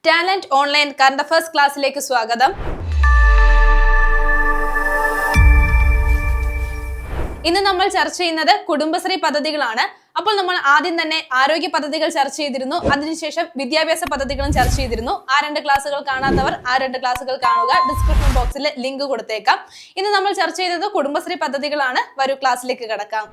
Talent online current affairs ക്ലാസ്സിലേക്ക് സ്വാഗതം. ഇന്ന് നമ്മൾ ചർച്ച ചെയ്യുന്നത് കുടുംബശ്രീ പദ്ധതികളാണ്. അപ്പോൾ നമ്മൾ ആദ്യം തന്നെ ആരോഗ്യ പദ്ധതികൾ ചർച്ച ചെയ്തിരുന്നു, അതിനുശേഷം വിദ്യാഭ്യാസ പദ്ധതികളും ചർച്ച ചെയ്തിരുന്നു. ആ രണ്ട് ക്ലാസ്സുകൾ കാണാത്തവർ ആ രണ്ട് ക്ലാസ്സുകൾ കാണുക, ഡിസ്ക്രിപ്ഷൻ ബോക്സിൽ ലിങ്ക് കൊടുത്തേക്കാം. ഇന്ന് നമ്മൾ ചർച്ച ചെയ്തത് കുടുംബശ്രീ പദ്ധതികളാണ്. വരൂ ക്ലാസ്സിലേക്ക് കടക്കാം.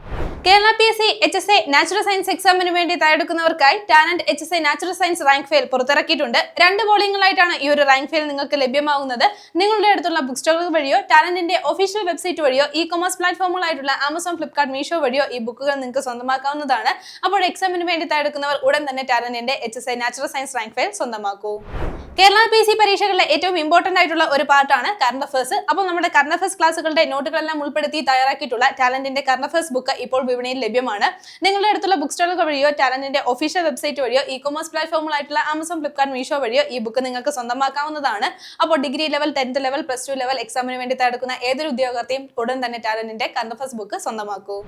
Kerala PSC HSA natural science എക്സാമിന് വേണ്ടി തയ്യാറെടുക്കുന്നവർക്കായി talent HSA natural science rank file പുറത്തിറക്കിയിട്ടുണ്ട്. 2 വോളിയങ്ങളായിട്ടാണ് ഈ ഒരു റാങ്ക് ഫെയിൽ നിങ്ങൾക്ക് ലഭ്യമാകുന്നത്. നിങ്ങളുടെ അടുത്തുള്ള ബുക്ക് സ്റ്റോറുകൾ വഴിയോ ടാലന്റിന്റെ ഒഫീഷ്യൽ വെബ്സൈറ്റ് വഴിയോ ഇ-കൊമേഴ്സ് പ്ലാറ്റ്ഫോമുകളായിട്ടുള്ള ആമസോൺ, ഫ്ലിപ്കാർട്ട്, മീഷോ വഴിയോ ഈ ബുക്കുകൾ നിങ്ങൾക്ക് സ്വന്തമാക്കാവുന്നതാണ്. അപ്പോൾ എക്സാമിന് വേണ്ടി തയ്യാറെടുക്കുന്നവർ ഉടൻ തന്നെ ടാലന്റിന്റെ HSA natural science rank fail സ്വന്തമാക്കൂ. കേരള PSC പരീക്ഷകളിലെ ഏറ്റവും ഇമ്പോർട്ടന്റ് ആയിട്ടുള്ള ഒരു പാർട്ടാണ് കറണ്ട് അഫയേഴ്സ്. അപ്പോൾ നമ്മുടെ കറണ്ട് അഫയേഴ്സ് ക്ലാസ്സുകളുടെ നോട്ടുകളെല്ലാം ഉൾപ്പെടുത്തി തയ്യാറാക്കിയിട്ടുള്ള ടാലന്റിന്റെ കറണ്ട് അഫയേഴ്സ് ബുക്ക് ഇപ്പോൾ വിപണിയിൽ ലഭ്യമാണ്. നിങ്ങളുടെ അടുത്തുള്ള ബുക്ക് സ്റ്റോറുകൾ വഴിയോ ടാലന്റിന്റെ ഒഫീഷ്യൽ വെബ്സൈറ്റ് വഴിയോ ഇ-കൊമേഴ്സ് പ്ലാറ്റ്ഫോമുകളായിട്ടുള്ള ആമസോൺ, ഫ്ലിപ്കാർട്ട്, മീഷോ വഴിയോ ഈ ബുക്ക് നിങ്ങൾക്ക് സ്വന്തമാക്കാവുന്നതാണ്. അപ്പോൾ degree level, 10th level, +2 level എക്സാമിന് വേണ്ടി തയ്യാറെടുക്കുന്ന ഏതൊരു ഉദ്യോഗാർത്ഥിയും ഉടൻ തന്നെ ടാലന്റിന്റെ കറണ്ട് അഫയേഴ്സ് ബുക്ക് സ്വന്തമാക്കൂ.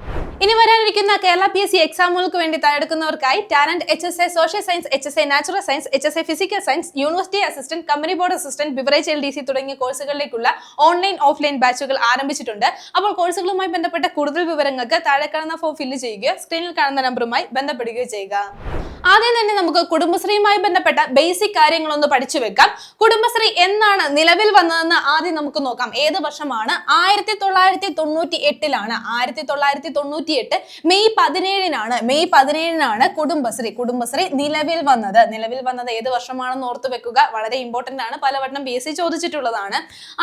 ഇനി വരാനിരിക്കുന്ന കേരള PSC എക്സാമുകൾക്ക് വേണ്ടി തയ്യാറെടുക്കുന്നവർക്കായി talent HSA social science, HSA natural science, HSA physical science, university assistant, company board assistant, beverage LDC തുടങ്ങിയ കോഴ്സുകളിലേക്കുള്ള ഓൺലൈൻ, ഓഫ്ലൈൻ ബാച്ചുകൾ ആരംഭിച്ചിട്ടുണ്ട്. അപ്പോൾ കോഴ്സുകളുമായി ബന്ധപ്പെട്ട കൂടുതൽ വിവരങ്ങൾക്ക് താഴെ കാണുന്ന ഫോം ഫില്ല് ചെയ്യുകയോ സ്ക്രീനിൽ കാണുന്ന നമ്പറുമായി ബന്ധപ്പെടുകയോ ചെയ്യുക. ആദ്യം തന്നെ നമുക്ക് കുടുംബശ്രീയുമായി ബന്ധപ്പെട്ട ബേസിക് കാര്യങ്ങളൊന്ന് പഠിച്ചു വെക്കാം. കുടുംബശ്രീ എന്നാണ് നിലവിൽ വന്നതെന്ന് ആദ്യം നമുക്ക് നോക്കാം. ഏത് വർഷമാണ്? 1998 1998 മെയ് 17 കുടുംബശ്രീ നിലവിൽ വന്നത് ഏത് വർഷമാണെന്ന് ഓർത്തു വെക്കുക. വളരെ ഇമ്പോർട്ടന്റ് ആണ്, പലവട്ടം PSC ചോദിച്ചിട്ടുള്ളതാണ്.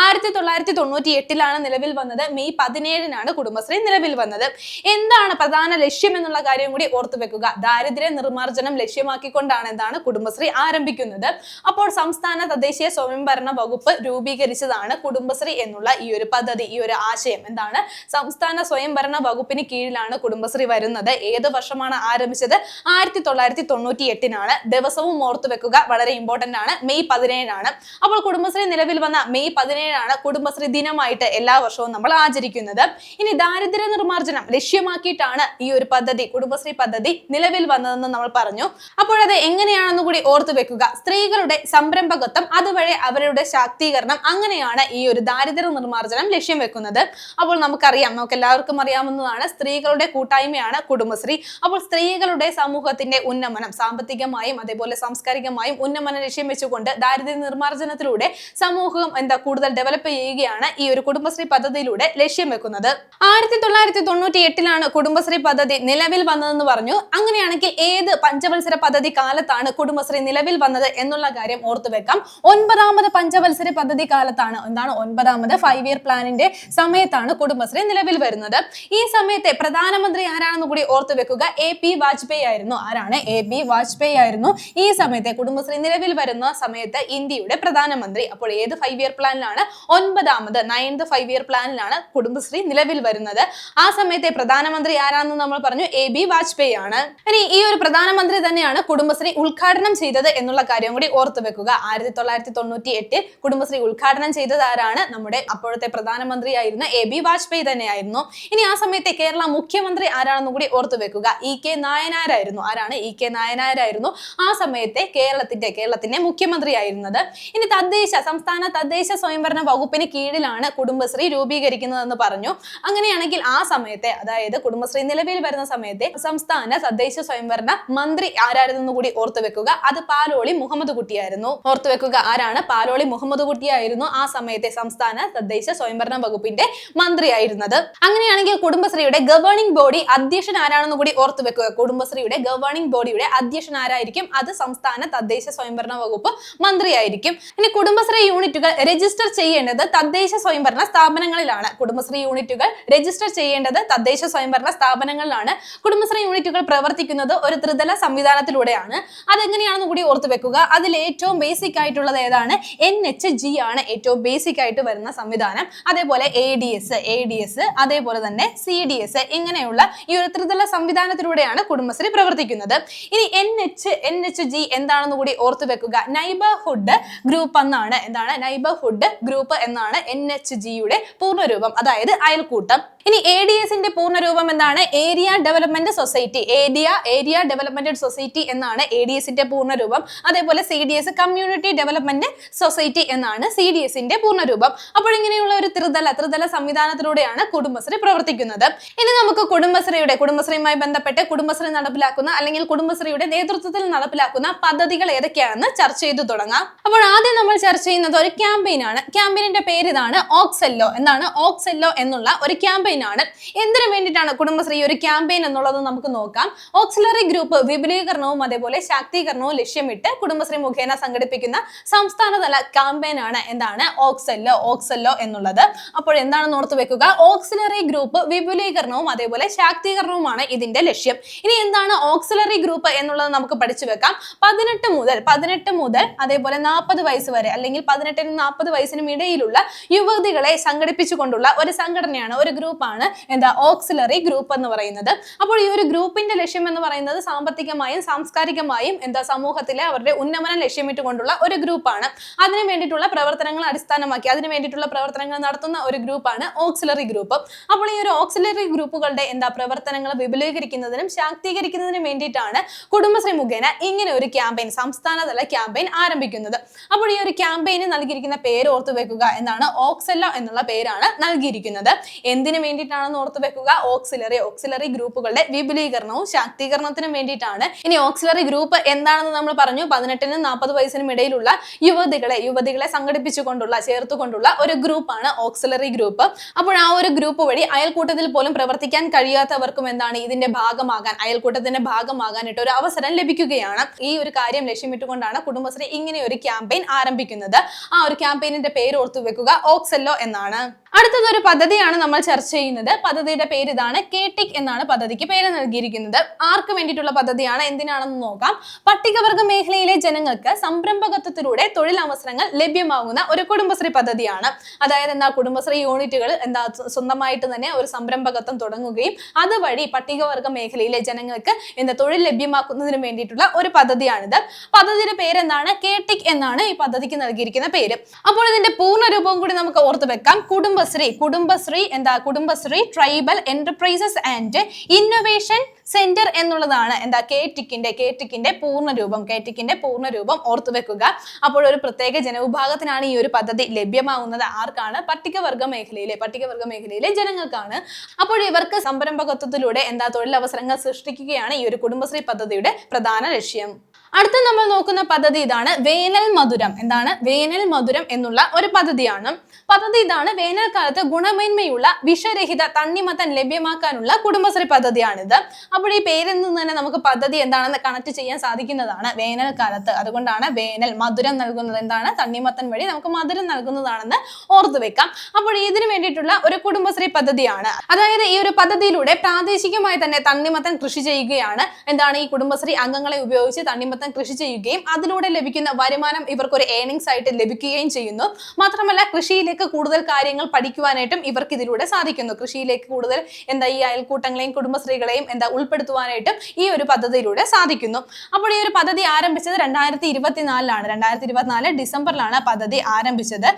1998 നിലവിൽ വന്നത്. മെയ് 17 കുടുംബശ്രീ നിലവിൽ വന്നത്. എന്താണ് പ്രധാന ലക്ഷ്യം എന്നുള്ള കാര്യം കൂടി ഓർത്തു വെക്കുക. ദാരിദ്ര്യ നിർമ്മാർജ്ജനം ലക്ഷ്യമാക്കിക്കൊണ്ടാണ് എന്താണ് കുടുംബശ്രീ ആരംഭിക്കുന്നത്. അപ്പോൾ സംസ്ഥാന തദ്ദേശീയ സ്വയംഭരണ വകുപ്പ് രൂപീകരിച്ചതാണ് കുടുംബശ്രീ എന്നുള്ള ഈ ഒരു പദ്ധതി, ഈ ഒരു ആശയം. എന്താണ്? സംസ്ഥാന സ്വയംഭരണ വകുപ്പിന് കീഴിലാണ് കുടുംബശ്രീ വരുന്നത്. ഏത് വർഷമാണ് ആരംഭിച്ചത്? 1998. ദിവസവും ഓർത്തു വെക്കുക, വളരെ ഇമ്പോർട്ടന്റ് ആണ്. മെയ് 17. അപ്പോൾ കുടുംബശ്രീ നിലവിൽ വന്ന മെയ് 17 കുടുംബശ്രീ ദിനമായിട്ട് എല്ലാ വർഷവും നമ്മൾ ആചരിക്കുന്നത്. ഇനി ദാരിദ്ര്യ നിർമ്മാർജ്ജനം ലക്ഷ്യമാക്കിയിട്ടാണ് ഈ ഒരു പദ്ധതി, കുടുംബശ്രീ പദ്ധതി നിലവിൽ വന്നതെന്ന് നമ്മൾ പറഞ്ഞു. അപ്പോൾ അത് എങ്ങനെയാണെന്ന് കൂടി ഓർത്തു വെക്കുക. സ്ത്രീകളുടെ സംരംഭകത്വം, അതുവഴി അവരുടെ ശാക്തീകരണം, അങ്ങനെയാണ് ഈ ഒരു ദാരിദ്ര്യ നിർമ്മാർജ്ജനം ലക്ഷ്യം വെക്കുന്നത്. അപ്പോൾ നമുക്കറിയാം, നമുക്ക് എല്ലാവർക്കും അറിയാവുന്നതാണ്, സ്ത്രീകളുടെ കൂട്ടായ്മയാണ് കുടുംബശ്രീ. അപ്പോൾ സ്ത്രീകളുടെ സമൂഹത്തിന്റെ ഉന്നമനം, സാമ്പത്തികമായും അതേപോലെ സാംസ്കാരികമായും ഉന്നമനം ലക്ഷ്യം വെച്ചുകൊണ്ട് ദാരിദ്ര്യ നിർമ്മാർജ്ജനത്തിലൂടെ സമൂഹം കൂടുതൽ ഡെവലപ്പ് ചെയ്യുകയാണ് ഈ ഒരു കുടുംബശ്രീ പദ്ധതിയിലൂടെ ലക്ഷ്യം വെക്കുന്നത്. 1998 കുടുംബശ്രീ പദ്ധതി നിലവിൽ വന്നതെന്ന് പറഞ്ഞു. അങ്ങനെയാണെങ്കിൽ ഏത് പഞ്ചവത്സര പദ്ധതി കാലത്താണ് കുടുംബശ്രീ നിലവിൽ വന്നത് എന്നുള്ള കാര്യം ഓർത്തു വെക്കാം. 9ാമത് പഞ്ചവത്സര പദ്ധതി കാലത്താണ്. എന്താണ്? 9ാമത് 5 ഇയർ പ്ലാനിന്റെ സമയത്താണ് കുടുംബശ്രീ നിലവിൽ വരുന്നത്. ഈ സമയത്തെ പ്രധാനമന്ത്രി ആരാണെന്ന് കൂടി ഓർത്തു വെക്കുക. AP വാജ്പേയി ആയിരുന്നു. ആരാണ്? AP വാജ്പേയി ആയിരുന്നു ഈ സമയത്തെ കുടുംബശ്രീ നിലവിൽ വരുന്ന സമയത്ത് ഇന്ത്യയുടെ പ്രധാനമന്ത്രി. അപ്പോൾ ഏത് 5 ഇയർ പ്ലാനിലാണ്? 9ാമത് 9th 5 ഇയർ പ്ലാനിലാണ് കുടുംബശ്രീ നിലവിൽ വരുന്നത്. ആ സമയത്തെ പ്രധാനമന്ത്രി ആരാണെന്ന് നമ്മൾ പറഞ്ഞു, AB വാജ്പേയി ആണ്. ഇനി ഈ ഒരു പ്രധാനമന്ത്രി തന്നെയാണ് കുടുംബശ്രീ ഉദ്ഘാടനം ചെയ്തത് എന്നുള്ള കാര്യം കൂടി ഓർത്തു വെക്കുക. 1998 കുടുംബശ്രീ ഉദ്ഘാടനം ചെയ്തത് ആരാണ്? നമ്മുടെ അപ്പോഴത്തെ പ്രധാനമന്ത്രിയായിരുന്ന AB വാജ്പേയി തന്നെയായിരുന്നു. ഇനി ആ സമയത്തെ കേരള മുഖ്യമന്ത്രി ആരാണെന്ന് കൂടി ഓർത്തു വെക്കുക. EK നായനാരായിരുന്നു. ആരാണ്? EK നായനാരായിരുന്നു ആ സമയത്തെ കേരളത്തിന്റെ മുഖ്യമന്ത്രി ആയിരുന്നത്. ഇനി സംസ്ഥാന തദ്ദേശ സ്വയംഭരണ വകുപ്പിന് കീഴിലാണ് കുടുംബശ്രീ രൂപീകരിക്കുന്നതെന്ന് പറഞ്ഞു. അങ്ങനെയാണെങ്കിൽ ആ സമയത്തെ, അതായത് കുടുംബശ്രീ നിലവിൽ വരുന്ന സമയത്തെ സംസ്ഥാന തദ്ദേശ സ്വയംഭരണ മന്ത്രി ആരായിരുന്നു കൂടി ഓർത്തു വെക്കുക. അത് പാലോളി മുഹമ്മദ് കുട്ടിയായിരുന്നു. ഓർത്തു വെക്കുക, ആരാണ്? പാലോളി മുഹമ്മദ് കുട്ടിയായിരുന്നു ആ സമയത്തെ സംസ്ഥാന തദ്ദേശ സ്വയംഭരണ വകുപ്പിന്റെ മന്ത്രിയായിരുന്നത്. അങ്ങനെയാണെങ്കിൽ കുടുംബശ്രീയുടെ ഗവേണിംഗ് ബോഡി അധ്യക്ഷൻ ആരാണെന്ന് കൂടി ഓർത്തു വെക്കുക. കുടുംബശ്രീയുടെ ഗവേണിംഗ് ബോഡിയുടെ അധ്യക്ഷൻ ആരായിരിക്കും? അത് സംസ്ഥാന തദ്ദേശ സ്വയംഭരണ വകുപ്പ് മന്ത്രിയായിരിക്കും. ഇനി കുടുംബശ്രീ യൂണിറ്റുകൾ രജിസ്റ്റർ ചെയ്യേണ്ടത് തദ്ദേശ സ്വയംഭരണ സ്ഥാപനങ്ങളിലാണ്. കുടുംബശ്രീ യൂണിറ്റുകൾ രജിസ്റ്റർ ചെയ്യേണ്ടത് തദ്ദേശ സ്വയംഭരണ സ്ഥാപനങ്ങളിലാണ്. കുടുംബശ്രീ യൂണിറ്റുകൾ പ്രവർത്തിക്കുന്നത് ഒരു ത്രിതല സംവിധാനത്തിലൂടെയാണ്. അതെങ്ങനെയാണെന്ന് കൂടി ഓർത്തു വെക്കുക. അതിൽ ഏറ്റവും ബേസിക് ആയിട്ടുള്ളത് ഏതാണ്? NHG ആണ് ഏറ്റവും ബേസിക് ആയിട്ട് വരുന്ന സംവിധാനം. അതേപോലെ ADS, അതേപോലെ തന്നെ CDS, ഇങ്ങനെയുള്ള ഈ ഒരു ത്രിതല സംവിധാനത്തിലൂടെയാണ് കുടുംബശ്രീ പ്രവർത്തിക്കുന്നത്. ഇനി NHG എന്താണെന്ന് കൂടി ഓർത്തു വെക്കുക. നൈപ നൈബർഹുഡ് ഗ്രൂപ്പ് എന്നാണ്. എന്താണ് നൈബർഹുഡ് ഗ്രൂപ്പ് എന്നാണ് NHGയുടെ പൂർണ്ണരൂപം, അതായത് അയൽക്കൂട്ടം. ഇനി ADSന്റെ പൂർണ്ണരൂപം എന്താണ്? Area development society. Area development society എന്നാണ് ADSന്റെ പൂർണ്ണരൂപം. അതേപോലെ CDS കമ്മ്യൂണിറ്റി ഡെവലപ്മെന്റ് സൊസൈറ്റി എന്നാണ് CDSന്റെ പൂർണ്ണരൂപം. അപ്പോൾ ഇങ്ങനെയുള്ള ഒരു ത്രിതല സംവിധാനത്തിലൂടെയാണ് കുടുംബശ്രീ പ്രവർത്തിക്കുന്നത്. ഇനി നമുക്ക് കുടുംബശ്രീയുമായി ബന്ധപ്പെട്ട് കുടുംബശ്രീ നടപ്പിലാക്കുന്ന അല്ലെങ്കിൽ കുടുംബശ്രീയുടെ നേതൃത്വത്തിൽ നടപ്പിലാക്കുന്ന പദ്ധതികൾ ഏതൊക്കെയാണെന്ന് ചർച്ച ചെയ്തു തുടങ്ങാം. അപ്പോൾ ആദ്യം നമ്മൾ ചർച്ച ചെയ്യുന്നത് ഒരു ക്യാമ്പയിൻ ആണ്. ക്യാമ്പയിനിന്റെ പേര് ഇതാണ്, ഓക്സെല്ലോ. എന്താണ്? ഓക്സെല്ലോ എന്നുള്ള ഒരു ക്യാമ്പയിൻ ആണ്. എന്തിനു വേണ്ടിയിട്ടാണ് കുടുംബശ്രീ ഒരു ക്യാമ്പയിൻ എന്നുള്ളത് നമുക്ക് നോക്കാം. ഓക്സിലറി ഗ്രൂപ്പ് വിപുലീകരണവും അതേപോലെ ശാക്തീകരണവും ലക്ഷ്യമിട്ട് കുടുംബശ്രീ മുഖേന സംഘടിപ്പിക്കുന്ന സംസ്ഥാനതല ക്യാമ്പയിൻ ആണ് എന്താണ്? ഓക്സെല്ലോ എന്നുള്ളത്. അപ്പോൾ എന്താണെന്ന് ഓർത്തു വെക്കുക, ഓക്സിലറി ഗ്രൂപ്പ് വിപുലീകരണവും അതേപോലെ ശാക്തീകരണവുമാണ് ഇതിന്റെ ലക്ഷ്യം. ഇനി എന്താണ് ഓക്സിലറി ഗ്രൂപ്പ് എന്നുള്ളത് നമുക്ക് പഠിച്ചു വെക്കാം. 18 മുതൽ അതേപോലെ 40 വയസ്സ് വരെ അല്ലെങ്കിൽ 18 - 40 വയസ്സിനും ഇടയിലുള്ള യുവതികളെ സംഘടിപ്പിച്ചുകൊണ്ടുള്ള ഒരു സംഘടനയാണ്, ഒരു ഗ്രൂപ്പാണ് എന്താ ഓക്സിലറി ഗ്രൂപ്പ് എന്ന് പറയുന്നത്. അപ്പോൾ ഈ ഒരു ഗ്രൂപ്പിന്റെ ലക്ഷ്യം എന്ന് പറയുന്നത് സാമ്പത്തികമായും സാംസ്കാരികമായും എന്താ സമൂഹത്തിലെ അവരുടെ ഉന്നമനം ലക്ഷ്യമിട്ടുകൊണ്ടുള്ള ഒരു ഗ്രൂപ്പാണ്. അതിനു വേണ്ടിയിട്ടുള്ള പ്രവർത്തനങ്ങൾ അടിസ്ഥാനമാക്കി അതിനു വേണ്ടിയിട്ടുള്ള പ്രവർത്തനങ്ങൾ നടത്തുന്ന ഒരു ഗ്രൂപ്പാണ് ഓക്സിലറി ഗ്രൂപ്പ്. അപ്പോൾ ഈ ഒരു ഓക്സിലറി ഗ്രൂപ്പുകളുടെ എന്താ പ്രവർത്തനങ്ങൾ വിപുലീകരിക്കുന്നതിനും ശാക്തീകരിക്കുന്നതിനും വേണ്ടിയിട്ടാണ് കുടുംബശ്രീ മുഖേന ഇങ്ങനെ ഒരു ക്യാമ്പയിൻ, സംസ്ഥാനതല ക്യാമ്പയിൻ ആരംഭിക്കുന്നത്. അപ്പോൾ ഈ ഒരു ക്യാമ്പയിന് നൽകിയിരിക്കുന്ന പേര് ഓർത്തു വെക്കുക, എന്താണ്? ഓക്സെല്ലോ എന്നുള്ള പേരാണ് നൽകിയിരിക്കുന്നത്. എന്തിനു വേണ്ടിയിട്ടാണെന്ന് ഓർത്തു വെക്കുക, ഓക്സിലറി ഗ്രൂപ്പുകളുടെ വിപുലീകരണവും ശാക്തീകരണത്തിനും വേണ്ടിയിട്ടാണ്. ഇനി ഓക്സിലറി ഗ്രൂപ്പ് എന്താണെന്ന് നമ്മൾ പറഞ്ഞു. 18 - 40 വയസ്സിനും ഇടയിലുള്ള യുവതികളെ സംഘടിപ്പിച്ചുകൊണ്ടുള്ള ചേർത്തുകൊണ്ടുള്ള ഒരു ഗ്രൂപ്പാണ് ഓക്സിലറി ഗ്രൂപ്പ്. അപ്പോൾ ആ ഒരു ഗ്രൂപ്പ് വഴി അയൽക്കൂട്ടത്തിൽ പോലും പ്രവർത്തിക്കാൻ കഴിയാത്തവർക്കും എന്താണ് ഇതിന്റെ അയൽക്കൂട്ടത്തിന്റെ ഭാഗമാകാനായിട്ട് ഒരു അവസരം ലഭിക്കുകയാണ്. ഈ ഒരു കാര്യം ലക്ഷ്യമിട്ടുകൊണ്ടാണ് കുടുംബശ്രീ ഇങ്ങനെ ഒരു ക്യാമ്പയിൻ ആരംഭിക്കുന്നത്. ആ ഒരു ക്യാമ്പയിനിന്റെ പേര് ഓർത്തു വെക്കുക, ഓക്സെല്ലോ എന്നാണ്. അടുത്തതൊരു പദ്ധതിയാണ് നമ്മൾ ചർച്ച ചെയ്യുന്നത്. പദ്ധതിയുടെ പേര് ഇതാണ്, KTIC എന്നാണ് പദ്ധതിക്ക് പേര് നൽകിയിരിക്കുന്നത്. ആർക്ക് വേണ്ടിയിട്ടുള്ള പദ്ധതിയാണ്, എന്തിനാണെന്ന് നോക്കാം. പട്ടികവർഗ മേഖലയിലെ ജനങ്ങൾക്ക് സംരംഭകത്വത്തിലൂടെ തൊഴിലവസരങ്ങൾ ലഭ്യമാകുന്ന ഒരു കുടുംബശ്രീ പദ്ധതിയാണ്. അതായത് എന്താ, കുടുംബശ്രീ യൂണിറ്റുകൾ എന്താ സ്വന്തമായിട്ട് തന്നെ ഒരു സംരംഭകത്വം തുടങ്ങുകയും അതുവഴി പട്ടികവർഗ മേഖലയിലെ ജനങ്ങൾക്ക് എന്താ തൊഴിൽ ലഭ്യമാക്കുന്നതിന് വേണ്ടിയിട്ടുള്ള ഒരു പദ്ധതിയാണിത്. പദ്ധതിയുടെ പേര് എന്താണ്? KTIC എന്നാണ് ഈ പദ്ധതിക്ക് നൽകിയിരിക്കുന്ന പേര്. അപ്പോൾ ഇതിന്റെ പൂർണ്ണ രൂപവും കൂടി നമുക്ക് ഓർത്തു വെക്കാം. Kudumbashree tribal enterprises and innovation centre എന്നുള്ളതാണ് എന്താ KTICന്റെ പൂർണ്ണ രൂപം ഓർത്തു വെക്കുക. അപ്പോൾ ഒരു പ്രത്യേക ജനവിഭാഗത്തിനാണ് ഈ ഒരു പദ്ധതി ലഭ്യമാകുന്നത്. ആർക്കാണ്? പട്ടികവർഗ മേഖലയിലെ ജനങ്ങൾക്കാണ്. അപ്പോൾ ഇവർക്ക് സംരംഭകത്വത്തിലൂടെ എന്താ തൊഴിലവസരങ്ങൾ സൃഷ്ടിക്കുകയാണ് ഈ ഒരു കുടുംബശ്രീ പദ്ധതിയുടെ പ്രധാന ലക്ഷ്യം. അടുത്ത നമ്മൾ നോക്കുന്ന പദ്ധതി ഇതാണ്, വേനൽ മധുരം. എന്താണ്? വേനൽ മധുരം എന്നുള്ള ഒരു പദ്ധതിയാണ്. പദ്ധതി ഇതാണ്, വേനൽക്കാലത്ത് ഗുണമേന്മയുള്ള വിഷരഹിത തണ്ണിമത്തൻ ലഭ്യമാക്കാനുള്ള കുടുംബശ്രീ പദ്ധതിയാണിത്. അപ്പോൾ ഈ പേരിൽ നിന്ന് തന്നെ നമുക്ക് പദ്ധതി എന്താണെന്ന് കണക്ട് ചെയ്യാൻ സാധിക്കുന്നതാണ്. വേനൽക്കാലത്ത്, അതുകൊണ്ടാണ് വേനൽ മധുരം നൽകുന്നത്. എന്താണ്? തണ്ണിമത്തൻ വഴി നമുക്ക് മധുരം നൽകുന്നതാണെന്ന് ഓർത്തു വെക്കാം. അപ്പോൾ ഇതിനു വേണ്ടിയിട്ടുള്ള ഒരു കുടുംബശ്രീ പദ്ധതിയാണ്. അതായത് ഈ ഒരു പദ്ധതിയിലൂടെ പ്രാദേശികമായി തന്നെ തണ്ണിമത്തൻ കൃഷി ചെയ്യുകയാണ്. എന്താണ്? ഈ കുടുംബശ്രീ അംഗങ്ങളെ ഉപയോഗിച്ച് തണ്ണിമത്തൻ കൃഷി ചെയ്യുകയും അതിലൂടെ ലഭിക്കുന്ന വരുമാനം ഇവർക്ക് ഒരു ഏർണിങ്സ് ആയിട്ട് ലഭിക്കുകയും ചെയ്യുന്നു. മാത്രമല്ല കൃഷിയിലേക്ക് കൂടുതൽ കാര്യങ്ങൾ പഠിക്കുവാനായിട്ടും ഇവർക്ക് ഇതിലൂടെ സാധിക്കുന്നു. കൃഷിയിലേക്ക് കൂടുതൽ ഈ അയൽക്കൂട്ടങ്ങളെയും കുടുംബശ്രീകളെയും ഉൾപ്പെടുത്തുവാനായിട്ടും ഈ ഒരു പദ്ധതിയിലൂടെ സാധിക്കുന്നു. അപ്പോൾ ഈ ഒരു പദ്ധതി ആരംഭിച്ചത് 2024 2024 ഡിസംബറിലാണ് പദ്ധതി ആരംഭിച്ചത്.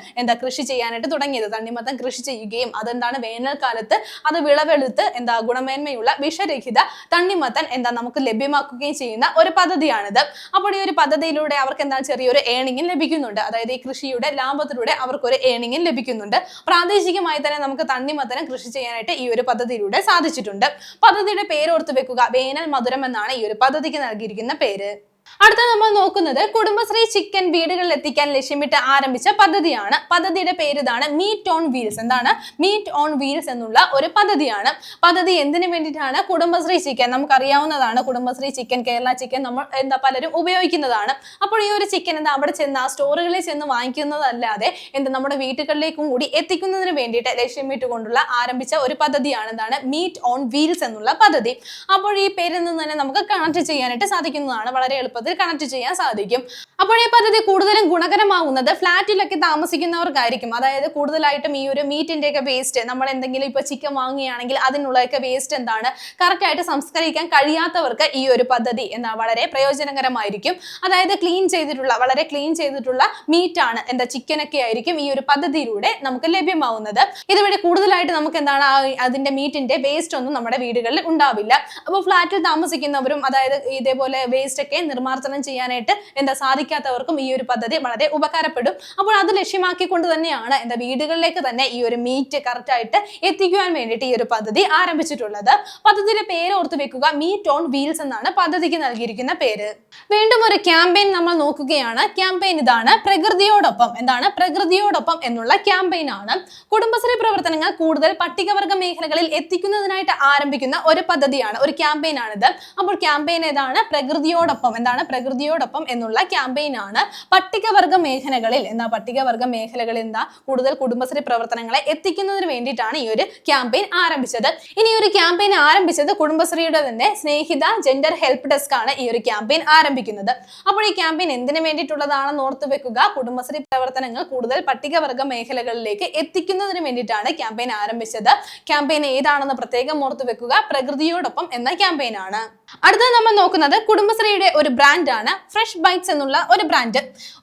കൃഷി ചെയ്യാനായിട്ട് തുടങ്ങിയത്. തണ്ണിമത്തൻ കൃഷി ചെയ്യുകയും അതെന്താണ് വേനൽക്കാലത്ത് അത് വിളവെടുത്ത് ഗുണമേന്മയുള്ള വിഷരഹിത തണ്ണിമത്തൻ നമുക്ക് ലഭ്യമാക്കുകയും ചെയ്യുന്ന ഒരു പദ്ധതിയാണിത്. അപ്പോൾ ഈ ഒരു പദ്ധതിയിലൂടെ അവർക്ക് ചെറിയൊരു ഏണിംഗ് ലഭിക്കുന്നുണ്ട്. അതായത് ഈ കൃഷിയുടെ ലാഭത്തിലൂടെ അവർക്ക് ഒരു ഏണിംഗ് ലഭിക്കുന്നുണ്ട്. പ്രാദേശികമായി തന്നെ നമുക്ക് തണ്ണിമത്തനം കൃഷി ചെയ്യാനായിട്ട് ഈ ഒരു പദ്ധതിയിലൂടെ സാധിച്ചിട്ടുണ്ട്. പദ്ധതിയുടെ പേര് ഓർത്തു വെക്കുക, വേനൽ മധുരം എന്നാണ് ഈ ഒരു പദ്ധതിക്ക് നൽകിയിരിക്കുന്ന പേര്. അടുത്ത നമ്മൾ നോക്കുന്നത് കുടുംബശ്രീ ചിക്കൻ വീടുകളിൽ എത്തിക്കാൻ ലക്ഷ്യമിട്ട് ആരംഭിച്ച പദ്ധതിയാണ്. പദ്ധതിയുടെ പേര് ഇതാണ്, മീറ്റ് ഓൺ വീൽസ്. എന്താണ്? മീറ്റ് ഓൺ വീൽസ് എന്നുള്ള ഒരു പദ്ധതിയാണ്. പദ്ധതി എന്തിനു വേണ്ടിയിട്ടാണ്? കുടുംബശ്രീ ചിക്കൻ, നമുക്കറിയാവുന്നതാണ്. കുടുംബശ്രീ ചിക്കൻ, കേരള ചിക്കൻ നമ്മൾ പലരും ഉപയോഗിക്കുന്നതാണ്. അപ്പോൾ ഈ ഒരു ചിക്കൻ അവിടെ ചെന്ന് ആ സ്റ്റോറുകളിൽ ചെന്ന് വാങ്ങിക്കുന്നതല്ലാതെ നമ്മുടെ വീട്ടുകളിലേക്കും കൂടി എത്തിക്കുന്നതിന് വേണ്ടിയിട്ട് ലക്ഷ്യമിട്ടുകൊണ്ടുള്ള ആരംഭിച്ച ഒരു പദ്ധതിയാണ് എന്താണ്? മീറ്റ് ഓൺ വീൽസ് എന്നുള്ള പദ്ധതി. അപ്പോൾ ഈ പേരിൽ നിന്ന് തന്നെ നമുക്ക് കണക്ട് ചെയ്യാനായിട്ട് സാധിക്കുന്നതാണ്. വളരെ എളുപ്പത്തിൽ എളുപ്പത്തിൽ കണക്ട് ചെയ്യാൻ സാധിക്കും. അപ്പോൾ ഈ പദ്ധതി കൂടുതലും ഗുണകരമാവുന്നത് ഫ്ലാറ്റിലൊക്കെ താമസിക്കുന്നവർക്കായിരിക്കും. അതായത് കൂടുതലായിട്ടും ഈ ഒരു മീറ്റിന്റെ ഒക്കെ വേസ്റ്റ്, നമ്മൾ എന്തെങ്കിലും ഇപ്പൊ ചിക്കൻ വാങ്ങുകയാണെങ്കിൽ അതിനുള്ളതൊക്കെ വേസ്റ്റ് എന്താണ് കറക്റ്റ് ആയിട്ട് സംസ്കരിക്കാൻ കഴിയാത്തവർക്ക് ഈ ഒരു പദ്ധതി എന്താ വളരെ പ്രയോജനകരമായിരിക്കും. അതായത് വളരെ ക്ലീൻ ചെയ്തിട്ടുള്ള മീറ്റ് ആണ് ചിക്കൻ ഒക്കെ ആയിരിക്കും ഈ ഒരു പദ്ധതിയിലൂടെ നമുക്ക് ലഭ്യമാവുന്നത്. ഇതുവഴി കൂടുതലായിട്ട് നമുക്ക് എന്താണ് അതിന്റെ മീറ്റിന്റെ വേസ്റ്റ് ഒന്നും നമ്മുടെ വീടുകളിൽ ഉണ്ടാവില്ല. അപ്പോൾ ഫ്ലാറ്റിൽ താമസിക്കുന്നവരും അതായത് ഇതേപോലെ വേസ്റ്റ് ഒക്കെ നിർമ്മാർജ്ജനം ചെയ്യാനായിട്ട് സാധിക്കാത്തവർക്കും ഈ ഒരു പദ്ധതി വളരെ ഉപകാരപ്പെടും. അപ്പോൾ അത് ലക്ഷ്യമാക്കിക്കൊണ്ട് തന്നെയാണ് വീടുകളിലേക്ക് തന്നെ ഈ ഒരു മീറ്റ് കറക്റ്റ് ആയിട്ട് എത്തിക്കുവാൻ വേണ്ടിയിട്ട് ഈ ഒരു പദ്ധതി ആരംഭിച്ചിട്ടുള്ളത്. പദ്ധതിയുടെ പേര് ഓർത്ത് വെക്കുക, മീറ്റ് ഓൺ വീൽസ് എന്നാണ് പദ്ധതിക്ക് നൽകിയിരിക്കുന്ന പേര്. വീണ്ടും ഒരു ക്യാമ്പയിൻ നമ്മൾ നോക്കുകയാണ്. ക്യാമ്പയിൻ ഇതാണ്, പ്രകൃതിയോടൊപ്പം. പ്രകൃതിയോടൊപ്പം എന്നുള്ള ക്യാമ്പയിൻ ആണ്. കുടുംബശ്രീ പ്രവർത്തനങ്ങൾ കൂടുതൽ പട്ടികവർഗ മേഖലകളിൽ എത്തിക്കുന്നതിനായിട്ട് ആരംഭിക്കുന്ന ഒരു പദ്ധതിയാണ്, ഒരു ക്യാമ്പയിൻ ആണിത്. അപ്പോൾ ക്യാമ്പയിൻ ഏതാണ്? പ്രകൃതിയോടൊപ്പം. പ്രകൃതിയോടൊപ്പം എന്നുള്ള ക്യാമ്പയിൻ ആണ്. പട്ടികവർഗ മേഖലകളിൽ കൂടുതൽ കുടുംബശ്രീ പ്രവർത്തനങ്ങളെ എത്തിക്കുന്നതിന് വേണ്ടിയിട്ടാണ് ഈ ഒരു ക്യാമ്പയിൻ ആരംഭിച്ചത്. ഇനി ഒരു ക്യാമ്പയിൻ ആരംഭിച്ചത് കുടുംബശ്രീയുടെ തന്നെ സ്നേഹിത ജെൻഡർ ഹെൽപ്പ് ഡെസ്ക് ആണ് ഈ ഒരു ക്യാമ്പയിൻ ആരംഭിക്കുന്നത്. അപ്പോൾ ഈ ക്യാമ്പയിൻ എന്തിനു വേണ്ടിയിട്ടുള്ളതാണെന്ന് ഓർത്ത് വെക്കുക, കുടുംബശ്രീ പ്രവർത്തനങ്ങൾ കൂടുതൽ പട്ടികവർഗ മേഖലകളിലേക്ക് എത്തിക്കുന്നതിന് വേണ്ടിയിട്ടാണ് ക്യാമ്പയിൻ ആരംഭിച്ചത്. ക്യാമ്പയിൻ ഏതാണെന്ന് പ്രത്യേകം ഓർത്ത് വെക്കുക, പ്രകൃതിയോടൊപ്പം എന്ന ക്യാമ്പയിൻ ആണ്. അടുത്തത് നമ്മൾ നോക്കുന്നത് കുടുംബശ്രീയുടെ ഒരു ബ്രാൻഡ് ആണ്, ഫ്രഷ് ബൈറ്റ്സ് എന്നുള്ള ഒരു ബ്രാൻഡ്.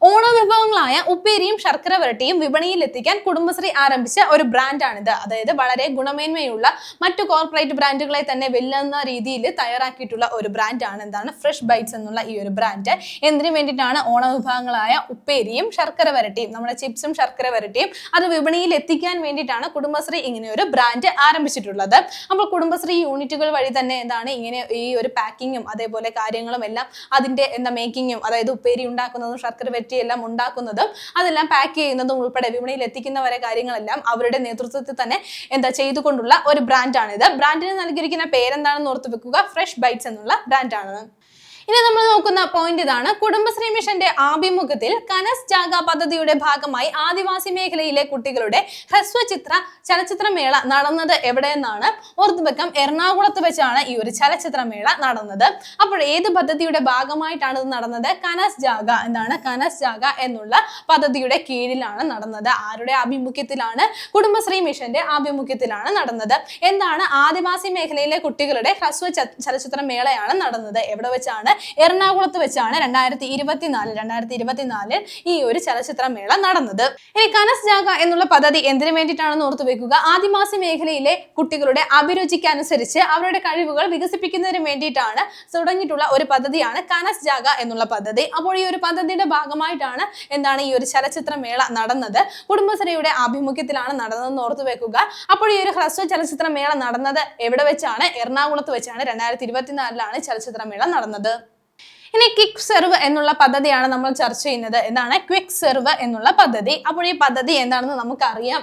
ഓണ വിഭവങ്ങളായ ഉപ്പേരിയും ശർക്കര വരട്ടിയും വിപണിയിൽ എത്തിക്കാൻ കുടുംബശ്രീ ആരംഭിച്ച ഒരു ബ്രാൻഡാണിത്. അതായത് വളരെ ഗുണമേന്മയുള്ള മറ്റു കോർപ്പറേറ്റ് ബ്രാൻഡുകളെ തന്നെ വെല്ലുന്ന രീതിയിൽ തയ്യാറാക്കിയിട്ടുള്ള ഒരു ബ്രാൻഡാണ് ഫ്രഷ് ബൈറ്റ്സ് എന്നുള്ള ഈ ഒരു ബ്രാൻഡ്. എന്തിനു വേണ്ടിയിട്ടാണ്? ഓണ വിഭവങ്ങളായ ഉപ്പേരിയും ശർക്കര വരട്ടിയും, നമ്മുടെ ചിപ്സും ശർക്കര വരട്ടിയും അത് വിപണിയിൽ എത്തിക്കാൻ വേണ്ടിയിട്ടാണ് കുടുംബശ്രീ ഇങ്ങനെ ഒരു ബ്രാൻഡ് ആരംഭിച്ചിട്ടുള്ളത്. അപ്പോൾ കുടുംബശ്രീ യൂണിറ്റുകൾ വഴി തന്നെ ഇങ്ങനെ ഈ ഒരു പാക്കിങ്ങും അതേപോലെ കാര്യങ്ങളും എല്ലാം അതിന്റെ മേക്കിങ്ങും, അതായത് ഉപ്പേരി ഉണ്ടാക്കുന്നതും ശർക്കര വരട്ടി എല്ലാം ഉണ്ടാക്കുന്നതും അതെല്ലാം പാക്ക് ചെയ്യുന്നതും ഉൾപ്പെടെ വിപണിയിൽ എത്തിക്കുന്നവരെ കാര്യങ്ങളെല്ലാം അവരുടെ നേതൃത്വത്തിൽ തന്നെ ചെയ്തുകൊണ്ടുള്ള ഒരു ബ്രാൻഡാണിത്. ബ്രാൻഡിന് നൽകിയിരിക്കുന്ന പേരെന്താണെന്ന് ഓർത്ത് വെക്കുക, ഫ്രഷ് ബൈറ്റ്സ് എന്നുള്ള ബ്രാൻഡാണ്. ഇനി നമ്മൾ നോക്കുന്ന പോയിന്റ് ഇതാണ്, കുടുംബശ്രീ മിഷന്റെ ആഭിമുഖ്യത്തിൽ കനസ് ജാഗ പദ്ധതിയുടെ ഭാഗമായി ആദിവാസി മേഖലയിലെ കുട്ടികളുടെ ഹ്രസ്വചിത്ര ചലച്ചിത്രമേള നടന്നത് എവിടെയെന്നാണ് ഓർത്ത് വെക്കാം. എറണാകുളത്ത് വെച്ചാണ് ഈ ഒരു ചലച്ചിത്രമേള നടന്നത്. അപ്പോൾ ഏത് പദ്ധതിയുടെ ഭാഗമായിട്ടാണ് ഇത് നടന്നത്? കനസ് ജാഗ. കനസ് ജാഗ എന്നുള്ള പദ്ധതിയുടെ കീഴിലാണ് നടന്നത്. ആരുടെ ആഭിമുഖ്യത്തിലാണ്? കുടുംബശ്രീ മിഷന്റെ ആഭിമുഖ്യത്തിലാണ് നടന്നത്. എന്താണ്? ആദിവാസി മേഖലയിലെ കുട്ടികളുടെ ഹ്രസ്വ ചലച്ചിത്രമേളയാണ് നടന്നത്. എവിടെ വെച്ചാണ്? എറണാകുളത്ത് വെച്ചാണ് 2024 ഈ ഒരു ചലച്ചിത്രമേള നടന്നത്. ഇനി കനസ് ജാഗ എന്നുള്ള പദ്ധതി എന്തിനു വേണ്ടിയിട്ടാണെന്ന് ഓർത്തു വെക്കുക, ആദിവാസി മേഖലയിലെ കുട്ടികളുടെ അഭിരുചിക്ക് അനുസരിച്ച് അവരുടെ കഴിവുകൾ വികസിപ്പിക്കുന്നതിന് വേണ്ടിയിട്ടാണ് തുടങ്ങിയിട്ടുള്ള ഒരു പദ്ധതിയാണ് കനസ് ജാഗ എന്നുള്ള പദ്ധതി. അപ്പോൾ ഈ ഒരു പദ്ധതിയുടെ ഭാഗമായിട്ടാണ് ഈ ഒരു ചലച്ചിത്രമേള നടന്നത്. കുടുംബശ്രീയുടെ ആഭിമുഖ്യത്തിലാണ് നടന്നതെന്ന് ഓർത്തു വെക്കുക. അപ്പോൾ ഈ ഒരു ഹ്രസ്വ ചലച്ചിത്രമേള നടന്നത് എവിടെ വെച്ചാണ്? എറണാകുളത്ത് വെച്ചാണ്. 2024 ചലച്ചിത്രമേള നടന്നത്. ഇനി ക്വിക്ക് സെർവ് എന്നുള്ള പദ്ധതിയാണ് നമ്മൾ ചർച്ച ചെയ്യുന്നത്. ക്വിക്ക് സെർവ് എന്നുള്ള പദ്ധതി. അപ്പോൾ ഈ പദ്ധതി എന്താണെന്ന് നമുക്കറിയാം.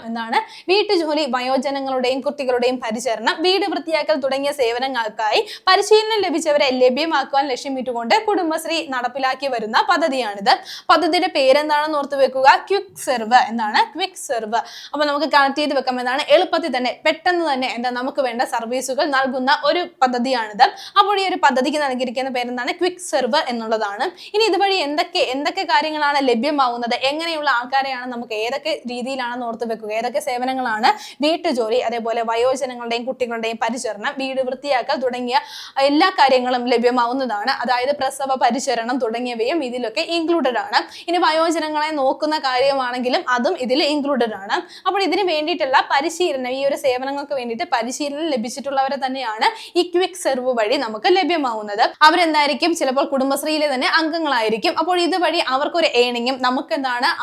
വീട്ടുജോലി, വയോജനങ്ങളുടെയും കുട്ടികളുടെയും പരിചരണം, വീട് വൃത്തിയാക്കൽ തുടങ്ങിയ സേവനങ്ങൾക്കായി പരിശീലനം ലഭിച്ചവരെ ലഭ്യമാക്കുവാൻ ലക്ഷ്യമിട്ടുകൊണ്ട് കുടുംബശ്രീ നടപ്പിലാക്കി വരുന്ന പദ്ധതിയാണിത്. പദ്ധതിയുടെ പേരെന്താണെന്ന് ഓർത്ത് വെക്കുക, ക്വിക്ക് സെർവ്. Quick serve. അപ്പൊ നമുക്ക് കണക്ട് ചെയ്ത് വെക്കാം. എളുപ്പത്തിൽ തന്നെ പെട്ടെന്ന് തന്നെ നമുക്ക് വേണ്ട സർവീസുകൾ നൽകുന്ന ഒരു പദ്ധതിയാണിത്. അപ്പോൾ ഈ ഒരു പദ്ധതിക്ക് നൽകിയിരിക്കുന്ന പേരെന്താണ്? ക്വിക്ക് സെർവ് എന്നുള്ളതാണ്. ഇനി ഇതുവഴി എന്തൊക്കെ കാര്യങ്ങളാണ് ലഭ്യമാവുന്നത്, എങ്ങനെയുള്ള ആൾക്കാരെയാണ് നമുക്ക് ഏതൊക്കെ രീതിയിലാണെന്ന് ഓർത്ത് വെക്കുക, ഏതൊക്കെ സേവനങ്ങളാണ്? വീട്ടുജോലി, അതേപോലെ വയോജനങ്ങളുടെയും കുട്ടികളുടെയും പരിചരണം, വീട് വൃത്തിയാക്കൽ തുടങ്ങിയ എല്ലാ കാര്യങ്ങളും ലഭ്യമാവുന്നതാണ്. അതായത് പ്രസവ പരിചരണം തുടങ്ങിയവയും ഇതിലൊക്കെ ഇൻക്ലൂഡഡ് ആണ്. ഇനി വയോജനങ്ങളെ നോക്കുന്ന കാര്യമാണെങ്കിലും അതും ഇതിൽ ഇൻക്ലൂഡഡ് ആണ്. അപ്പോൾ ഇതിന് വേണ്ടിയിട്ടുള്ള പരിശീലനം, ഈ ഒരു സേവനങ്ങൾക്ക് വേണ്ടിയിട്ട് പരിശീലനം ലഭിച്ചിട്ടുള്ളവരെ തന്നെയാണ് ഈ ക്വിക്ക് സെർവ് വഴി നമുക്ക് ലഭ്യമാവുന്നത്. അവരെന്തായിരിക്കും? ചിലപ്പോൾ കുടുംബശ്രീയിലെ തന്നെ അംഗങ്ങളായിരിക്കും. അപ്പോൾ ഇതുവഴി അവർക്കൊരു ഏണിങ്ങും നമുക്ക്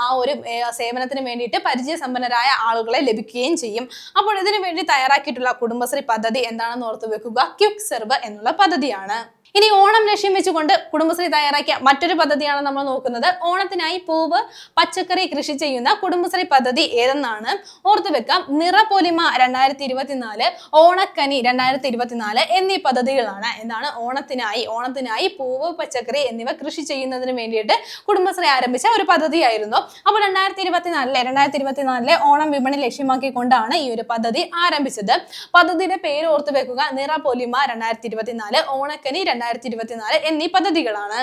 ആ ഒരു സേവനത്തിന് വേണ്ടിയിട്ട് പരിചയസമ്പന്നരായ ആളുകളെ ലഭിക്കുകയും ചെയ്യും. അപ്പോൾ ഇതിനു വേണ്ടി തയ്യാറാക്കിയിട്ടുള്ള കുടുംബശ്രീ പദ്ധതി എന്താണെന്ന് ഓർത്ത് വെക്കുക, ക്വിക്ക് സെർവ് എന്നുള്ള പദ്ധതിയാണ്. ഇനി ഓണം ലക്ഷ്യം വെച്ചുകൊണ്ട് കുടുംബശ്രീ തയ്യാറാക്കിയ മറ്റൊരു പദ്ധതിയാണ് നമ്മൾ നോക്കുന്നത്. ഓണത്തിനായി പൂവ്, പച്ചക്കറി കൃഷി ചെയ്യുന്ന കുടുംബശ്രീ പദ്ധതി ഏതെന്നാണ് ഓർത്തു വെക്കാം. നിറപൊലിമ 2024, ഓണക്കനി 2024 എന്നീ പദ്ധതികളാണ്. ഓണത്തിനായി പൂവ്, പച്ചക്കറി എന്നിവ കൃഷി ചെയ്യുന്നതിന് വേണ്ടിയിട്ട് കുടുംബശ്രീ ആരംഭിച്ച ഒരു പദ്ധതിയായിരുന്നു. അപ്പോൾ 2024 ഓണം വിപണി ലക്ഷ്യമാക്കിക്കൊണ്ടാണ് ഈ ഒരു പദ്ധതി ആരംഭിച്ചത്. പദ്ധതിയുടെ പേര് ഓർത്തു വെക്കുക, നിറപൊലിമ 2024, ഓണക്കനി 2024 എന്നീ പദ്ധതികളാണ്.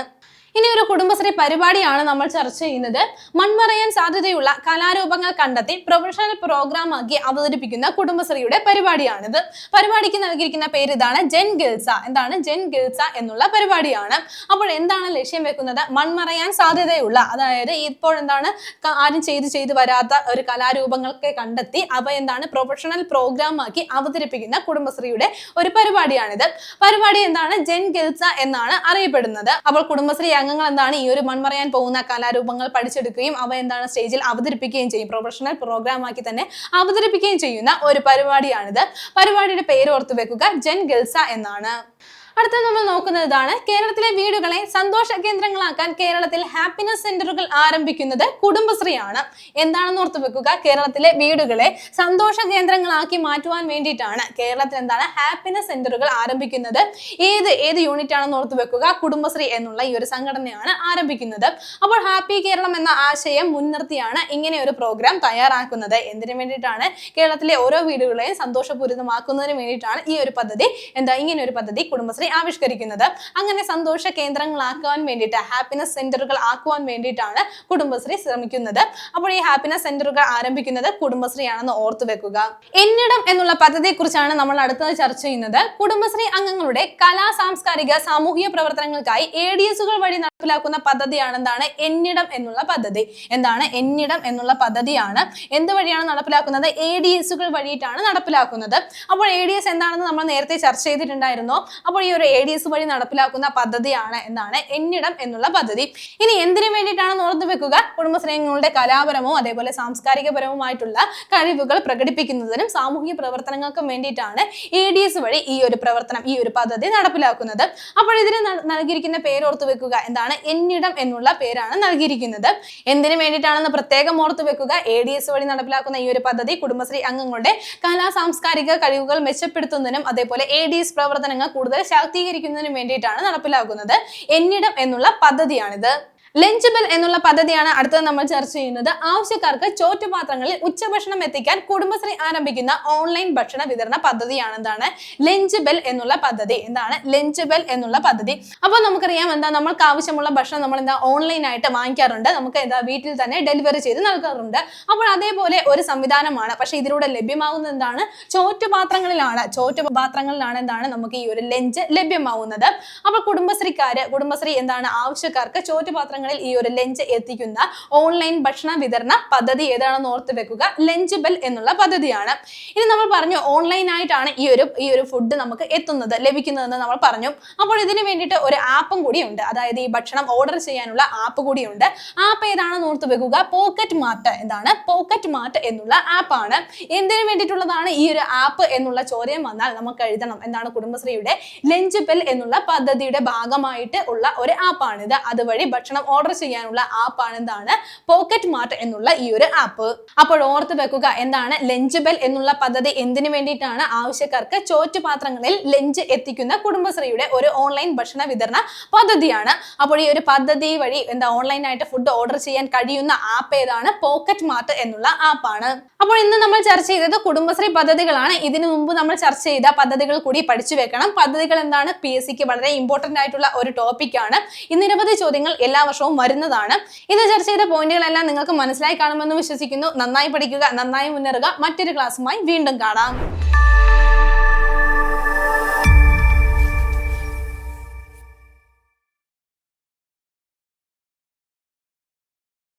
ഇനി ഒരു കുടുംബശ്രീ പരിപാടിയാണ് നമ്മൾ ചർച്ച ചെയ്യുന്നത്. മൺമറയാൻ സാധ്യതയുള്ള കലാരൂപങ്ങൾ കണ്ടെത്തി പ്രൊഫഷണൽ പ്രോഗ്രാം ആക്കി അവതരിപ്പിക്കുന്ന കുടുംബശ്രീയുടെ പരിപാടിയാണിത്. പരിപാടിക്ക് നൽകിയിരിക്കുന്ന പേര് ഇതാണ്, ജെൻ ഗിൽസ. എന്താണ് ജെൻ ഗിൽസ എന്നുള്ള പരിപാടിയാണ്. അപ്പോൾ എന്താണ് ലക്ഷ്യം വെക്കുന്നത്? മൺമറയാൻ സാധ്യതയുള്ള, അതായത് ഇപ്പോൾ എന്താണ് ആരും ചെയ്ത് വരാത്ത ഒരു കലാരൂപങ്ങളൊക്കെ കണ്ടെത്തി അവ എന്താണ് പ്രൊഫഷണൽ പ്രോഗ്രാം ആക്കി അവതരിപ്പിക്കുന്ന കുടുംബശ്രീയുടെ ഒരു പരിപാടിയാണിത്. പരിപാടി എന്താണ്? ജെൻ ഗിൽസ എന്നാണ് അറിയപ്പെടുന്നത്. അപ്പോൾ കുടുംബശ്രീ അംഗങ്ങൾ എന്താണ് ഈ ഒരു മൺമറയാൻ പോകുന്ന കലാരൂപങ്ങൾ പഠിച്ചെടുക്കുകയും അവ എന്താണ് സ്റ്റേജിൽ അവതരിപ്പിക്കുകയും ചെയ്യും. പ്രൊഫഷണൽ പ്രോഗ്രാം ആക്കി തന്നെ അവതരിപ്പിക്കുകയും ചെയ്യുന്ന ഒരു പരിപാടിയാണിത്. പരിപാടിയുടെ പേര് ഓർത്തു വെക്കുക, ജെൻ ഗിൽസ എന്നാണ്. അടുത്ത നമ്മൾ നോക്കുന്നത് ഇതാണ്, കേരളത്തിലെ വീടുകളെ സന്തോഷ കേന്ദ്രങ്ങളാക്കാൻ കേരളത്തിൽ ഹാപ്പിനെസ് സെന്ററുകൾ ആരംഭിക്കുന്നത് കുടുംബശ്രീയാണ്. എന്താണെന്ന് ഓർത്തു വെക്കുക, കേരളത്തിലെ വീടുകളെ സന്തോഷ കേന്ദ്രങ്ങളാക്കി മാറ്റുവാൻ വേണ്ടിയിട്ടാണ് കേരളത്തിൽ എന്താണ് ഹാപ്പിനെസ് സെന്ററുകൾ ആരംഭിക്കുന്നത്. ഏത് യൂണിറ്റ് ആണെന്ന് ഓർത്തു വെക്കുക, കുടുംബശ്രീ എന്നുള്ള ഈ ഒരു സംഘടനയാണ് ആരംഭിക്കുന്നത്. അപ്പോൾ ഹാപ്പി കേരളം എന്ന ആശയം മുൻനിർത്തിയാണ് ഇങ്ങനെ ഒരു പ്രോഗ്രാം തയ്യാറാക്കുന്നത്. എന്തിനു വേണ്ടിയിട്ടാണ്? കേരളത്തിലെ ഓരോ വീടുകളെയും സന്തോഷപൂരിതമാക്കുന്നതിന് വേണ്ടിയിട്ടാണ് ഈ ഒരു പദ്ധതി ഇങ്ങനെ ഒരു പദ്ധതി കുടുംബശ്രീ ആവിഷ്കരിക്കുന്നത്. അങ്ങനെ സന്തോഷ കേന്ദ്രങ്ങളാക്കുവാൻ വേണ്ടിയിട്ട്, ഹാപ്പിനെസ് സെന്ററുകൾ ആക്കുവാൻ വേണ്ടിയിട്ടാണ് കുടുംബശ്രീ ശ്രമിക്കുന്നത്. അപ്പോൾ ഈ ഹാപ്പിനെസ് സെന്ററുകൾ ആരംഭിക്കുന്നത് കുടുംബശ്രീ ആണെന്ന് ഓർത്തു വെക്കുക. എന്നിടം എന്നുള്ള പദ്ധതിയെ കുറിച്ചാണ് നമ്മൾ അടുത്തത് ചർച്ച ചെയ്യുന്നത്. കുടുംബശ്രീ അംഗങ്ങളുടെ കലാ സാംസ്കാരിക സാമൂഹിക പ്രവർത്തനങ്ങൾക്കായി ADSകൾ വഴി നടപ്പിലാക്കുന്ന പദ്ധതിയാണ് എന്താണ് എന്നിടം എന്നുള്ള പദ്ധതി. എന്താണ് എന്നിടം എന്നുള്ള പദ്ധതിയാണ് എന്ത് വഴിയാണ് നടപ്പിലാക്കുന്നത്? ADSകൾ വഴിയിട്ടാണ് നടപ്പിലാക്കുന്നത്. അപ്പോൾ ADS എന്താണെന്ന് നമ്മൾ നേരത്തെ ചർച്ച ചെയ്തിട്ടുണ്ടായിരുന്നു. അപ്പോൾ ഈ ഒരു ADS വഴി നടപ്പിലാക്കുന്ന പദ്ധതിയാണ് എന്താണ് എന്നിടം എന്നുള്ള പദ്ധതി. ഇനി എന്തിനു വേണ്ടിയിട്ടാണെന്ന് ഓർത്തു വെക്കുക, കുടുംബശ്രീ അംഗങ്ങളുടെ കലാപരമോ അതേപോലെ സാംസ്കാരികപരവുമായിട്ടുള്ള കഴിവുകൾ പ്രകടിപ്പിക്കുന്നതിനും സാമൂഹിക പ്രവർത്തനങ്ങൾക്കും വേണ്ടിയിട്ടാണ് ADS വഴി ഈ ഒരു പദ്ധതി നടപ്പിലാക്കുന്നത്. അപ്പോൾ ഇതിന് നൽകിയിരിക്കുന്ന പേര് ഓർത്തു വെക്കുക, എന്താണ് എന്നിടം എന്നുള്ള പേരാണ് നൽകിയിരിക്കുന്നത്. എന്തിനു വേണ്ടിയിട്ടാണെന്ന് പ്രത്യേകം ഓർത്തു വെക്കുക. ADS വഴി നടപ്പിലാക്കുന്ന ഈ ഒരു പദ്ധതി കുടുംബശ്രീ അംഗങ്ങളുടെ കലാ സാംസ്കാരിക കഴിവുകൾ മെച്ചപ്പെടുത്തുന്നതിനും അതേപോലെ ADS പ്രവർത്തനങ്ങൾ കൂടുതൽ ശാക്തീകരിക്കുന്നതിനും വേണ്ടിയിട്ടാണ് നടപ്പിലാക്കുന്നത്. എന്നിടം എന്നുള്ള പദ്ധതിയാണിത്. ലഞ്ച് ബെൽ എന്നുള്ള പദ്ധതിയാണ് അടുത്തത് നമ്മൾ ചർച്ച ചെയ്യുന്നത്. ആവശ്യക്കാർക്ക് ചോറ്റുപാത്രങ്ങളിൽ ഉച്ചഭക്ഷണം എത്തിക്കാൻ കുടുംബശ്രീ ആരംഭിക്കുന്ന ഓൺലൈൻ ഭക്ഷണ വിതരണ പദ്ധതിയാണ് എന്താണ് ലഞ്ച് ബെൽ എന്നുള്ള പദ്ധതി. എന്താണ് ലഞ്ച് ബെൽ എന്നുള്ള പദ്ധതി? അപ്പോൾ നമുക്കറിയാം നമ്മൾക്ക് ആവശ്യമുള്ള ഭക്ഷണം നമ്മൾ ഓൺലൈൻ ആയിട്ട് വാങ്ങിക്കാറുണ്ട്. നമുക്ക് വീട്ടിൽ തന്നെ ഡെലിവറി ചെയ്ത് നൽകാറുണ്ട്. അപ്പോൾ അതേപോലെ ഒരു സംവിധാനമാണ്. പക്ഷെ ഇതിലൂടെ ലഭ്യമാകുന്നത് എന്താണ്? ചോറ്റുപാത്രങ്ങളിലാണ് എന്താണ് നമുക്ക് ഈ ഒരു ലഞ്ച് ലഭ്യമാവുന്നത്. അപ്പോൾ കുടുംബശ്രീ എന്താണ് ആവശ്യക്കാർക്ക് ചോറ്റുപാത്രങ്ങൾ ഈ ഒരു ലഞ്ച് എത്തിക്കുന്ന ഓൺലൈൻ ഭക്ഷണ വിതരണ പദ്ധതി ഏതാണെന്ന് ഓർത്ത് വെക്കുക, ലഞ്ച് ബെൽ എന്നുള്ള പദ്ധതിയാണ്. ഇനി നമ്മൾ പറഞ്ഞു ഓൺലൈൻ ആയിട്ടാണ് ഈ ഒരു ഫുഡ് നമുക്ക് ലഭിക്കുന്നതെന്ന് നമ്മൾ പറഞ്ഞു. അപ്പോൾ ഇതിനു വേണ്ടിയിട്ട് ഒരു ആപ്പും കൂടിയുണ്ട്. അതായത് ഈ ഭക്ഷണം ഓർഡർ ചെയ്യാനുള്ള ആപ്പ് കൂടിയുണ്ട്. ആപ്പ് ഏതാണെന്ന് ഓർത്ത് വെക്കുക, പോക്കറ്റ് മാർട്ട്. എന്താണ് പോക്കറ്റ് മാർട്ട് എന്നുള്ള ആപ്പാണ്. എന്തിനു വേണ്ടിയിട്ടുള്ളതാണ് ഈ ഒരു ആപ്പ് എന്നുള്ള ചോദ്യം വന്നാൽ നമുക്ക് എഴുതണം എന്താണ് കുടുംബശ്രീയുടെ ലഞ്ച് ബെൽ എന്നുള്ള പദ്ധതിയുടെ ഭാഗമായിട്ട് ഉള്ള ഒരു ആപ്പാണിത്. അതുവഴി ഭക്ഷണം ഓർഡർ ചെയ്യാനുള്ള ആപ്പാണ് എന്താണ് പോക്കറ്റ് മാർട്ട് എന്നുള്ള ഈ ഒരു ആപ്പ്. അപ്പോൾ ഓർത്ത് വെക്കുക, എന്താണ് ലഞ്ച് ബെൽ എന്നുള്ള പദ്ധതി എന്തിനു വേണ്ടിയിട്ടാണ്? ആവശ്യക്കാർക്ക് ചോറ്റുപാത്രങ്ങളിൽ ലഞ്ച് എത്തിക്കുന്ന കുടുംബശ്രീയുടെ ഒരു ഓൺലൈൻ ഭക്ഷണ വിതരണ പദ്ധതിയാണ്. അപ്പോൾ ഈ ഒരു പദ്ധതി വഴി ഓൺലൈൻ ആയിട്ട് ഫുഡ് ഓർഡർ ചെയ്യാൻ കഴിയുന്ന ആപ്പ് ഏതാണ്? പോക്കറ്റ് മാർട്ട് എന്നുള്ള ആപ്പാണ്. അപ്പോൾ ഇന്ന് നമ്മൾ ചർച്ച ചെയ്തത് കുടുംബശ്രീ പദ്ധതികളാണ്. ഇതിനു മുമ്പ് നമ്മൾ ചർച്ച ചെയ്ത പദ്ധതികൾ കൂടി പഠിച്ചു വെക്കണം. പദ്ധതികൾ എന്താണ് PSCക്ക് വളരെ ഇമ്പോർട്ടന്റ് ആയിട്ടുള്ള ഒരു ടോപ്പിക്കാണ്. നിരവധി ചോദ്യങ്ങൾ എല്ലാ വർഷവും വരുന്നതാണ്. ഇന്ന് ചർച്ച ചെയ്ത പോയിന്റുകളെല്ലാം നിങ്ങൾക്ക് മനസ്സിലായി കാണുമെന്ന് വിശ്വസിക്കുന്നു. നന്നായി പഠിക്കുക, നന്നായി മുന്നേറുക. മറ്റൊരു ക്ലാസ്സുമായി വീണ്ടും കാണാം.